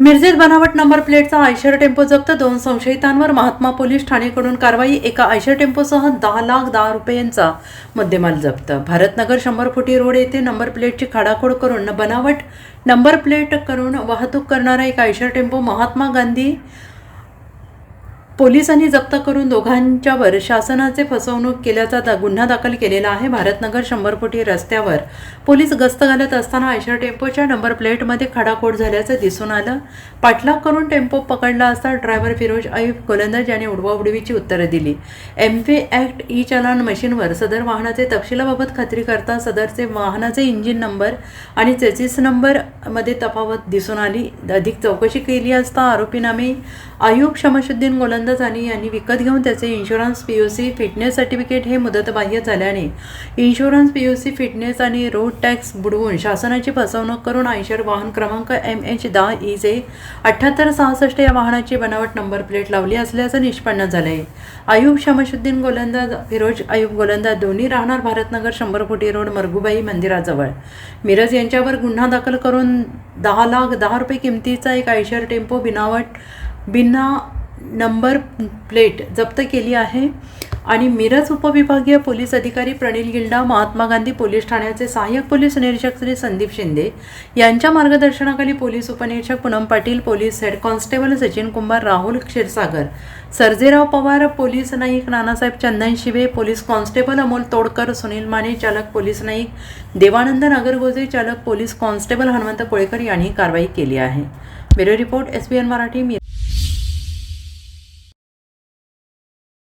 मिरजेत बनावट नंबर प्लेटचा Eicher tempo जप्त, 2 संशयितांवर महात्मा पोलीस ठाणेकडून कारवाई. एका आयशर टेम्पोसह 10,10,00,000 रुपयांचा मुद्देमाल जप्त. भारतनगर 100 फुटी रोड येथे नंबर प्लेटची खाडाखोड करून बनावट नंबर प्लेट करून वाहतूक करणारा एक आयशर टेम्पो महात्मा गांधी पोलिसांनी जप्त करून दोघांच्यावर शासनाचे फसवणूक केल्याचा गुन्हा दाखल केलेला आहे. भारतनगर 100 फुटी रस्त्यावर पोलीस गस्त घालत असताना आयशर टेम्पोच्या नंबर प्लेटमध्ये खाडाखोड झाल्याचं दिसून आलं. पाठलाग करून टेम्पो पकडला असता ड्रायव्हर फिरोज अयूब गोलंदाज यांनी उडवाउडवीची उत्तरं दिली. एमव्ही ॲक्ट ई चालान मशीनवर सदर वाहनाचे तपशिलाबाबत खात्री करता सदरचे वाहनाचे इंजिन नंबर आणि चेसिस नंबरमध्ये तफावत दिसून आली. अधिक चौकशी केली असता आरोपीनामे अयूब शमशुद्दीन गोलंदाज यांनी विकत घेऊन त्याचे इन्शुरन्स PUC फिटनेस सर्टिफिकेट हे मुदतबाह्य झाल्याने इन्शुरन्स PUC फिटनेस आणि रोड टॅक्स बुडवून शासनाची फसवणूक करून आयशर वाहन क्रमांक MH10EJ 7866 या वाहनाची बनावट नंबर प्लेट लावली असल्याचं निष्पन्न झालंय. अयूब शमशुद्दीन गोलंदाज, फिरोज अयूब गोलंदाज दोन्ही राहणार भारतनगर 100 फुटी रोड मरगुबाई मंदिराजवळ मिरज यांच्यावर गुन्हा दाखल करून 10,10,00,000 रुपये किमतीचा एक आयशर टेम्पो बिना नंबर प्लेट जप्त केली आहे. आणि मिरज उपविभागीय पोलीस अधिकारी प्रणिल गिल्डा, महात्मा गांधी पोलीस ठाण्याचे सहाय्यक पोलीस निरीक्षक श्री संदीप शिंदे यांच्या मार्गदर्शनाखाली पोलीस उपनिरीक्षक Poonam Patil, police head constable Sachin Kumbhar, Rahul Kshirsagar, Sarjerao Pawar, police Naik Nanasaheb Chandan Shive, police constable Amol Todkar, Sunil Mane चालक पोलीस नाईक, देवानंद नागरगोजे चालक पोलीस कॉन्स्टेबल हनुमंत कोळेकर यांनी कारवाई केली आहे. Bureau report SBN Marathi.